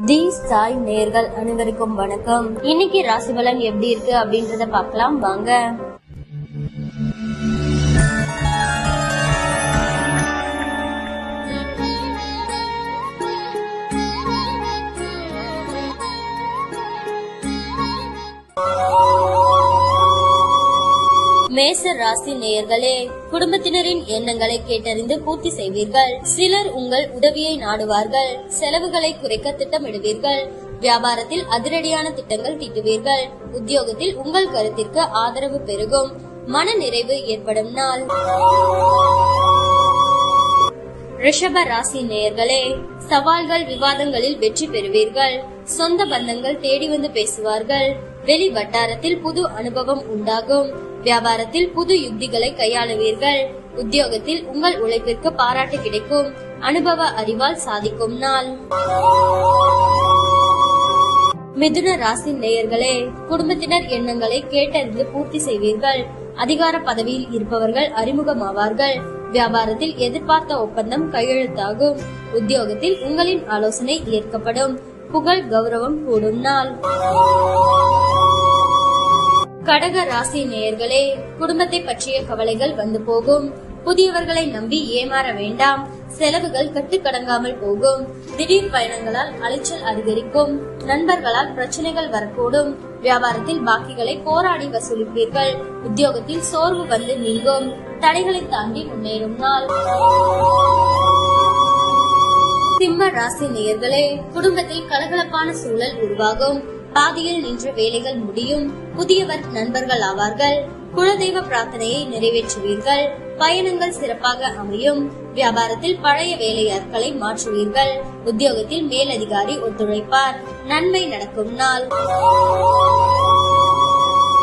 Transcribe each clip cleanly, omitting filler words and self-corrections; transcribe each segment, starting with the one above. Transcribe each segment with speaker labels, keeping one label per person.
Speaker 1: தி சாய் நேயர்கள் அனைவருக்கும் வணக்கம். இன்னைக்கு ராசி பலன் எப்படி இருக்கு அப்படின்றத பார்க்கலாம் வாங்க. மேச ராசி நேயர்களே, குடும்பத்தினரின் எண்ணங்களை கேட்டறிந்து பூர்த்தி செய்வீர்கள். சிலர் உங்கள் உதவியை நாடுவார்கள். செலவுகளை குறைக்க திட்டமிடுவீர்கள். வியாபாரத்தில் அதிரடியான திட்டங்கள் தீட்டுவீர்கள். உத்தியோகத்தில் உங்கள் கருத்திற்கு ஆதரவு பெருகும். மன நிறைவு ஏற்படும் நாள். ரிஷப ராசி நேயர்களே, சவால்கள் விவாதங்களில் வெற்றி பெறுவீர்கள். சொந்த பந்தங்கள் தேடி வந்து பேசுவார்கள். வெளி வட்டாரத்தில் புது அனுபவம் உண்டாகும். வியாபாரத்தில் புது யுக்திகளை கையாளுவீர்கள். உத்தியோகத்தில் உங்கள் உழைப்பிற்கு பாராட்டு கிடைக்கும். அனுபவ அறிவால் சாதிக்கும் நாள். மிதுன ராசி நேயர்களே, குடும்பத்தினர் எண்ணங்களை கேட்டறிந்து பூர்த்தி செய்வீர்கள். அதிகார பதவியில் இருப்பவர்கள் அறிமுகமாவார்கள். வியாபாரத்தில் எதிர்பார்த்த ஒப்பந்தம் கையெழுத்தாகும். உத்தியோகத்தில் உங்களின் ஆலோசனை ஏற்கப்படும். புகழ் கௌரவம் கூடும் நாள். கடக ராசி நேயர்களே, குடும்பத்தை பற்றிய கவலைகள் வந்து போகும். புதியவர்களை நம்பி ஏமாற வேண்டாம். செலவுகள் கட்டுக்கடங்காமல் போகும். திடீர் பயணங்களால் அலைச்சல் அதிகரிக்கும். நண்பர்களால் பிரச்சனைகள் வரக்கூடும். வியாபாரத்தில் பாக்கிகளை போராடி வசூலிப்பீர்கள். உத்தியோகத்தில் சோர்வு வந்து நீங்கும். தடைகளை தாண்டி முன்னேறும் நாள். சிம்ம ராசி நேயர்களே, குடும்பத்தில் கலகலப்பான சூழல் உருவாகும். பாதியில் நின்ற வேலைகள் முடியும். புதியவர் நண்பர்கள் ஆவார்கள். குலதெய்வ பிரார்த்தனையை நிறைவேற்றுவீர்கள். பயணங்கள் சிறப்பாக அமையும். வியாபாரத்தில் பழைய வேலையாட்களை மாற்றுவீர்கள். உத்தியோகத்தில் மேலதிகாரி ஒத்துழைப்பார். நன்மை நடக்கும் நாள்.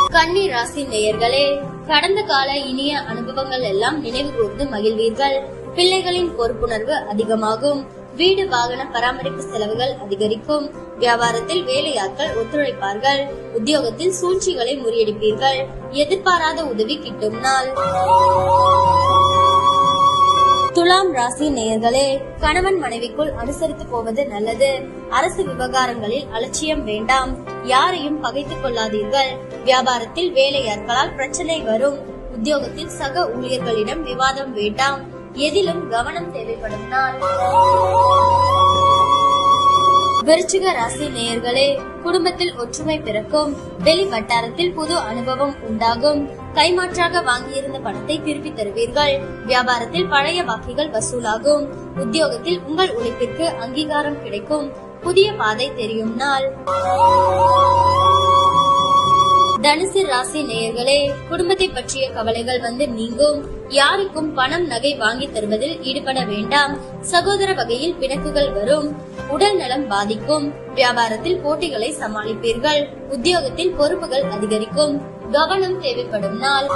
Speaker 1: கன்னி ராசி நேயர்களே, கடந்த கால இனிய அனுபவங்கள் எல்லாம் நினைவு கூர்ந்து மகிழ்வீர்கள். பிள்ளைகளின் பொறுப்புணர்வு அதிகமாகும். வீடு வாகன பராமரிப்பு செலவுகள் அதிகரிக்கும். வியாபாரத்தில் வேலையாட்கள் ஒத்துழைப்பார்கள். உத்தியோகத்தில் சூழ்ச்சிகளை முறியடிப்பீர்கள். எதிர்பாராத உதவி கிட்டும் நாள். துலாம் ராசி நேயர்களே, கணவன் மனைவிக்குள் அனுசரித்து போவது நல்லது. அரசு விவகாரங்களில் அலட்சியம் வேண்டாம். யாரையும் பகைத்துக் கொள்ளாதீர்கள். வியாபாரத்தில் வேலையாட்களால் பிரச்சனை வரும். உத்தியோகத்தில் சக ஊழியர்களிடம் விவாதம் வேண்டாம். எதிலும் கவனம் தேவைப்படும் நாள். விருச்சிக ராசி நேயர்களே, குடும்பத்தில் ஒற்றுமை பிறக்கும். வெளி வட்டாரத்தில் புது அனுபவம் உண்டாகும். கைமாற்றாக வாங்கியிருந்த பணத்தை திருப்பி தருவீர்கள். வியாபாரத்தில் பழைய பாக்கிகள் வசூலாகும். உத்தியோகத்தில் உங்கள் உழைப்பிற்கு அங்கீகாரம் கிடைக்கும். புதிய பாதை தெரியும் நாள். தனுசு ராசி நேயர்களே, குடும்பத்தை பற்றிய கவலைகள் வந்து நீங்கும். யாருக்கும் பணம் நகை வாங்கி தருவதில் ஈடுபட வேண்டாம். சகோதர வகையில் பிணக்குகள் வரும். உடல் நலம் பாதிக்கும். வியாபாரத்தில் போட்டிகளை சமாளிப்பீர்கள். உத்தியோகத்தில் பொறுப்புகள் அதிகரிக்கும். கவனம் தேவைப்படும் நாள்.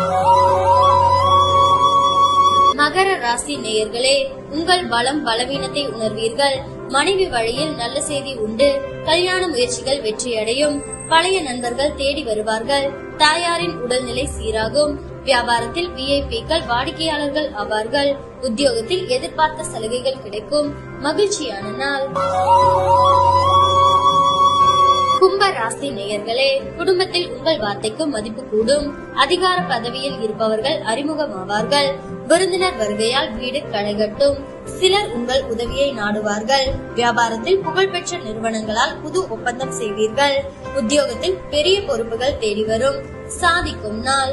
Speaker 1: மகர ராசி நேயர்களே, உங்கள் பலம் பலவீனத்தை உணர்வீர்கள். மனைவி வழியில் நல்ல செய்தி உண்டு. கல்யாண முயற்சிகள் வெற்றியடையும். பழைய நண்பர்கள் தேடி வருவார்கள். தாயாரின் உடல்நிலை சீராகும். வியாபாரத்தில் விஐபிக்கள் வாடிக்கையாளர்கள் ஆவார்கள். உத்தியோகத்தில் எதிர்பார்த்த சலுகைகள் கிடைக்கும். மகிழ்ச்சியான நாள். கும்ப ராசி நேயர்களே, குடும்பத்தில் உங்கள் வார்த்தைக்கு மதிப்பு கூடும். அதிகார பதவியில் இருப்பவர்கள் அறிமுகமாவார்கள். விருந்தினர் வருகையால் வீடு களைகட்டும். சிலர் உங்கள் உதவியை நாடுவார்கள். வியாபாரத்தில் புகழ்பெற்ற நிறுவனங்களால் புது ஒப்பந்தம் செய்வீர்கள். உத்தியோகத்தில் பெரிய பொறுப்புகள் தேடி வரும். சாதிக்கும் நாள்.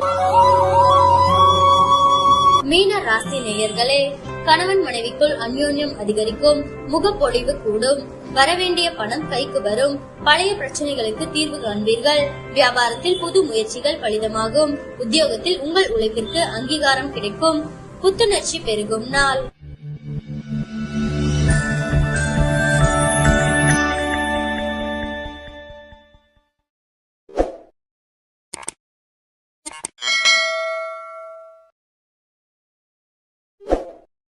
Speaker 1: மீன ராசி நேயர்களே, கணவன் மனைவிக்குள் அந்யோன்யம் அதிகரிக்கும். முகப்பொழிவு கூடும். வரவேண்டிய பணம் கைக்கு வரும். பழைய பிரச்சனைகளுக்கு தீர்வு காண்பீர்கள். வியாபாரத்தில் புது முயற்சிகள் பலிதமாகும். உத்தியோகத்தில் உங்கள் உழைப்பிற்கு அங்கீகாரம் கிடைக்கும். புத்துணர்ச்சி பெருகும் நாள்.